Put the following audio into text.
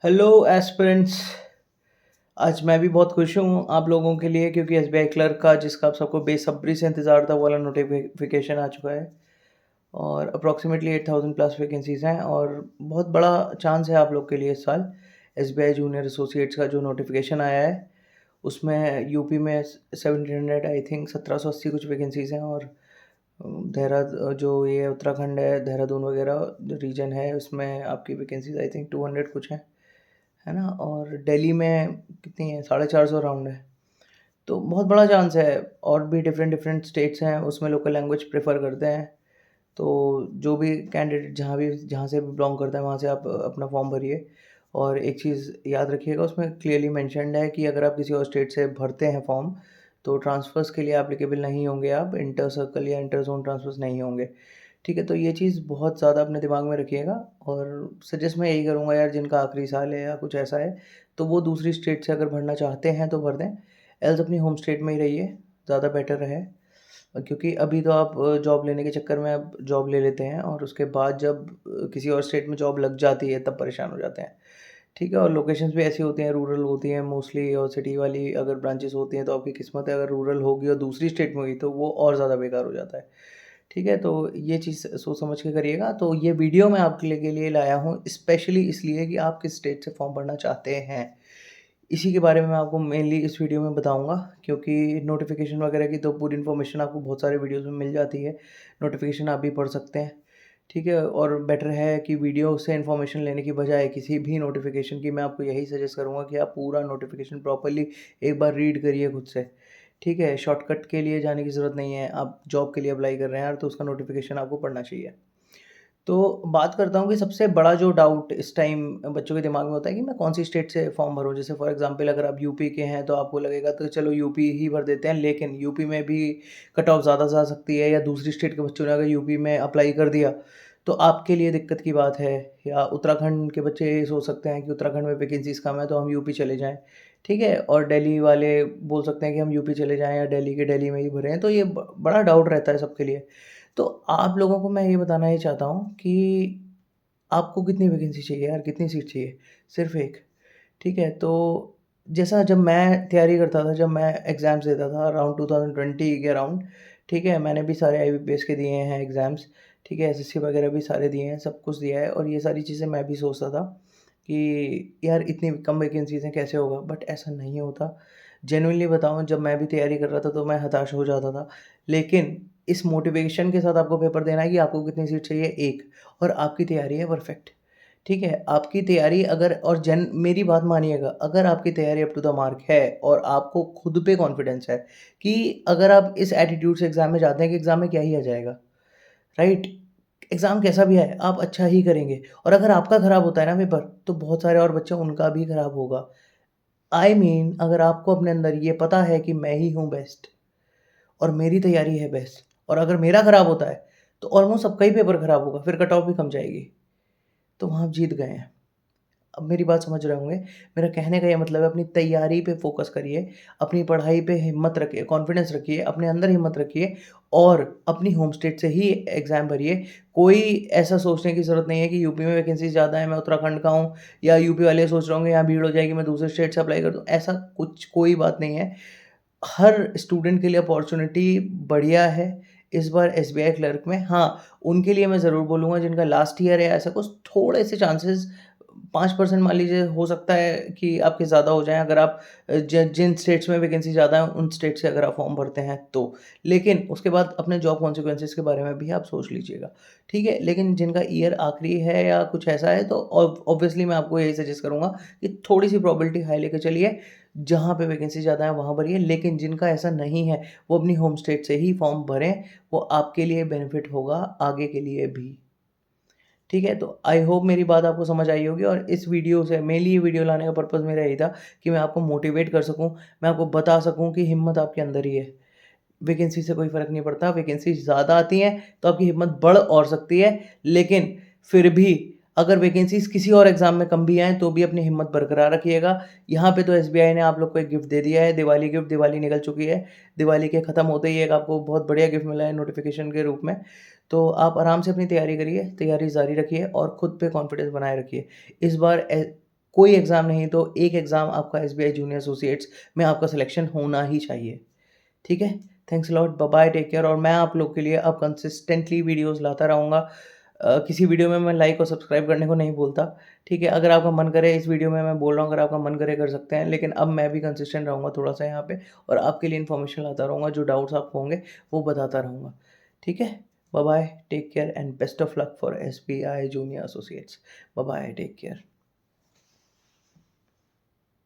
Hello aspirants. आज मैं भी बहुत खुश हूँ आप लोगों के लिए क्योंकि एसबीआई क्लर्क का जिसका आप सबको बेसब्री से इंतज़ार था वो वाला नोटिफिकेशन आ चुका है। और अप्रॉक्सीमेटली 8000 प्लस वैकेंसीज़ हैं और बहुत बड़ा चांस है आप लोग के लिए इस साल। एसबीआई जूनियर एसोसिएट्स का जो नोटिफिकेशन आया है उसमें यूपी में 1700 आई थिंक 1780 कुछ वैकेंसीज़ हैं। और जो ये उत्तराखंड है, देहरादून वगैरह जो रीजन है उसमें आपकी वैकेंसीज आई थिंक 200 कुछ है ना। और दिल्ली में कितनी है, 450 राउंड है। तो बहुत बड़ा चांस है। और भी डिफरेंट डिफरेंट स्टेट्स हैं उसमें लोकल लैंग्वेज प्रेफर करते हैं। तो जो भी कैंडिडेट जहाँ से भी बिलोंग करता है वहाँ से आप अपना फॉर्म भरिए। और एक चीज़ याद रखिएगा, उसमें क्लियरली मेंशन्ड है कि अगर आप किसी और स्टेट से भरते हैं फॉर्म तो ट्रांसफ़र्स के लिए एप्लीकेबल नहीं होंगे, आप इंटर सर्कल या इंटर जोन ट्रांसफ़र्स नहीं होंगे। ठीक है, तो ये चीज़ बहुत ज़्यादा अपने दिमाग में रखिएगा। और सजेस्ट मैं यही करूँगा यार, जिनका आखिरी साल है या कुछ ऐसा है तो वो दूसरी स्टेट से अगर भरना चाहते हैं तो भर दें, एल्स अपनी होम स्टेट में ही रहिए, ज़्यादा बेटर है। क्योंकि अभी तो आप जॉब लेने के चक्कर में आप जॉब ले लेते हैं और उसके बाद जब किसी और स्टेट में जॉब लग जाती है तब परेशान हो जाते हैं। ठीक है, और लोकेशंस भी ऐसी होती हैं, रूरल होती हैं मोस्टली, और सिटी वाली अगर ब्रांचेस होती हैं तो आपकी किस्मत है, अगर रूरल होगी और दूसरी स्टेट में हुई तो वो और ज़्यादा बेकार हो जाता है। ठीक है, तो ये चीज़ सोच समझ के करिएगा। तो ये वीडियो मैं आपके लिए लाया हूँ स्पेशली इसलिए कि आप किस स्टेट से फॉर्म भरना चाहते हैं। इसी के बारे में मैं आपको मेनली इस वीडियो में बताऊँगा, क्योंकि नोटिफ़िकेशन वगैरह की तो पूरी इन्फॉर्मेशन आपको बहुत सारे वीडियोज़ में मिल जाती है। नोटिफ़िकेशन आप भी पढ़ सकते हैं। ठीक है, और बेटर है कि वीडियो से इन्फॉर्मेशन लेने की बजाय किसी भी नोटिफ़िकेशन की, मैं आपको यही सजेस्ट करूँगा कि आप पूरा नोटिफ़िकेशन प्रॉपर्ली एक बार रीड करिए खुद से। ठीक है, शॉर्टकट के लिए जाने की ज़रूरत नहीं है। आप जॉब के लिए अप्लाई कर रहे हैं यार तो उसका नोटिफ़िकेशन आपको पढ़ना चाहिए। तो बात करता हूँ कि सबसे बड़ा जो डाउट इस टाइम बच्चों के दिमाग में होता है कि मैं कौन-सी स्टेट से फॉर्म भरूँ? जैसे फॉर एग्ज़ाम्पल अगर आप यूपी के हैं तो आपको लगेगा तो चलो यूपी ही भर देते हैं, लेकिन यूपी में भी कट ऑफ ज़्यादा जा सकती है, या दूसरी स्टेट के बच्चों ने अगर यूपी में अप्लाई कर दिया तो आपके लिए दिक्कत की बात है। या उत्तराखंड के बच्चे ये सोच सकते हैं कि उत्तराखंड में वैकेंसीज़ कम है तो हम यूपी चले जाएँ। ठीक है? और दिल्ली वाले बोल सकते हैं कि हम यूपी चले जाएँ या दिल्ली के दिल्ली में ही भरें। तो ये ब बड़ा डाउट रहता है सबके लिए। तो आप लोगों को मैं ये बताना ये चाहता हूँ कि आपको कितनी वैकेंसी चाहिए यार, कितनी सीट चाहिए? सिर्फ़ 1। ठीक है? तो जैसा जब मैं तैयारी करता था, जब मैं एग्ज़ाम्स देता था अराउंड 2020 के अराउंड, ठीक है? मैंने भी सारे आईबीपीएस के दिए हैं एग्ज़ाम्स, ठीक है? एसएससी वगैरह भी सारे दिए हैं, सब कुछ दिया है, और ये सारी चीज़ें मैं भी सोचता था कि यार इतनी कम वैकेंसीज़ हैं, कैसे होगा? बट ऐसा नहीं होता। जेनुइनली बताऊँ, जब मैं भी तैयारी कर रहा था तो मैं हताश हो जाता था। लेकिन इस मोटिवेशन के साथ आपको पेपर देना है कि आपको कितनी सीट चाहिए? 1, और आपकी तैयारी है परफेक्ट। ठीक है? आपकी तैयारी अगर और जन मेरी बात मानिएगा, अगर आपकी तैयारी अप टू द मार्क है और आपको खुद पे कॉन्फिडेंस है कि अगर आप इस एटीट्यूड से एग्ज़ाम में जाते हैं कि एग्ज़ाम में क्या ही आ जाएगा, राइट? एग्ज़ाम कैसा भी आए, आप अच्छा ही करेंगे, और अगर आपका खराब होता है ना पेपर, तो बहुत सारे और बच्चे उनका भी खराब होगा। अगर आपको अपने अंदर ये पता है कि मैं ही हूँ बेस्ट और मेरी तैयारी है बेस्ट, और अगर मेरा खराब होता है, तो ऑलमोस्ट सबका ही पेपर खराब होगा, फिर कट ऑफ भी कम जाएगी। तो वहाँ आप जीत गए हैं। अब मेरी बात समझ रहे होंगे। मेरा कहने का ये मतलब है, अपनी तैयारी पे फ़ोकस करिए, अपनी पढ़ाई पे हिम्मत रखिए, कॉन्फिडेंस रखिए, अपने अंदर हिम्मत रखिए, और अपनी होम स्टेट से ही एग्ज़ाम भरिए। कोई ऐसा सोचने की ज़रूरत नहीं है कि यूपी में वैकेंसीज़ ज़्यादा है, मैं उत्तराखंड का हूँ, या यूपी वाले सोच रहे होंगे यहाँ भीड़ हो जाएगी, मैं दूसरे स्टेट से अप्लाई कर दूँ। ऐसा कुछ कोई बात नहीं है। हर स्टूडेंट के लिए अपॉर्च्युनिटी बढ़िया है इस बार एसबीआई क्लर्क में। हाँ, उनके लिए मैं ज़रूर बोलूँगा जिनका लास्ट ईयर है, ऐसा कुछ थोड़े से चांसेस 5% मान लीजिए, हो सकता है कि आपके ज़्यादा हो जाएँ अगर आप जिन स्टेट्स में वैकेंसी ज़्यादा है उन स्टेट से अगर आप फॉर्म भरते हैं तो। लेकिन उसके बाद अपने जॉब कॉन्सिक्वेंसेस के बारे में भी आप सोच लीजिएगा, ठीक है? लेकिन जिनका ईयर आखिरी है या कुछ ऐसा है तो ऑब्वियसली मैं आपको यही सजेस्ट करूँगा कि थोड़ी-सी प्रोबेबिलिटी हाई लेके चलिए, जहाँ पे वैकेंसी ज़्यादा है वहाँ भरिए। लेकिन जिनका ऐसा नहीं है, वो अपनी होम स्टेट से ही फॉर्म भरें, वो आपके लिए बेनिफिट होगा आगे के लिए भी। ठीक है? तो आई होप मेरी बात आपको समझ आई होगी, और इस वीडियो से मेनली ये वीडियो लाने का पर्पज़ मेरा यही था कि मैं आपको मोटिवेट कर सकूँ, मैं आपको बता सकूँ कि हिम्मत आपके अंदर ही है। वैकेंसी से कोई फ़र्क नहीं पड़ता, वैकेंसी ज़्यादा आती हैं तो आपकी हिम्मत बढ़ और सकती है, लेकिन फिर भी अगर वैकेंसीज़ किसी और एग्ज़ाम में कम भी आएँ तो भी अपनी हिम्मत बरकरार रखिएगा। यहाँ पे तो एसबीआई ने आप लोग को एक गिफ्ट दे दिया है, दिवाली गिफ्ट, दिवाली निकल चुकी है। दिवाली के ख़त्म होते ही एक आपको बहुत बढ़िया गिफ्ट मिला है नोटिफ़िकेशन के रूप में। तो आप आराम से अपनी तैयारी करिए, तैयारी जारी रखिए और खुद पे कॉन्फिडेंस बनाए रखिए। इस बार कोई एग्ज़ाम नहीं तो एक एग्ज़ाम आपका एसबीआई जूनियर एसोसिएट्स में आपका सिलेक्शन होना ही चाहिए। ठीक है? Thanks a lot, bye bye, take care और मैं आप लोग के लिए अब कंसिस्टेंटली वीडियोज़ लाता रहूँगा। किसी वीडियो में मैं लाइक और सब्सक्राइब करने को नहीं बोलता, ठीक है? अगर आपका मन करे इस वीडियो में मैं बोल रहा हूँ, अगर आपका मन करे कर सकते हैं, लेकिन अब मैं भी कंसिस्टेंट रहूँगा थोड़ा-सा यहाँ पे और आपके लिए इन्फॉर्मेशन लाता रहूँगा, जो डाउट्स आपको होंगे वो बताता रहूँगा, ठीक है? Bye bye, take care and best of luck for SBI junior associates. Bye bye, take care.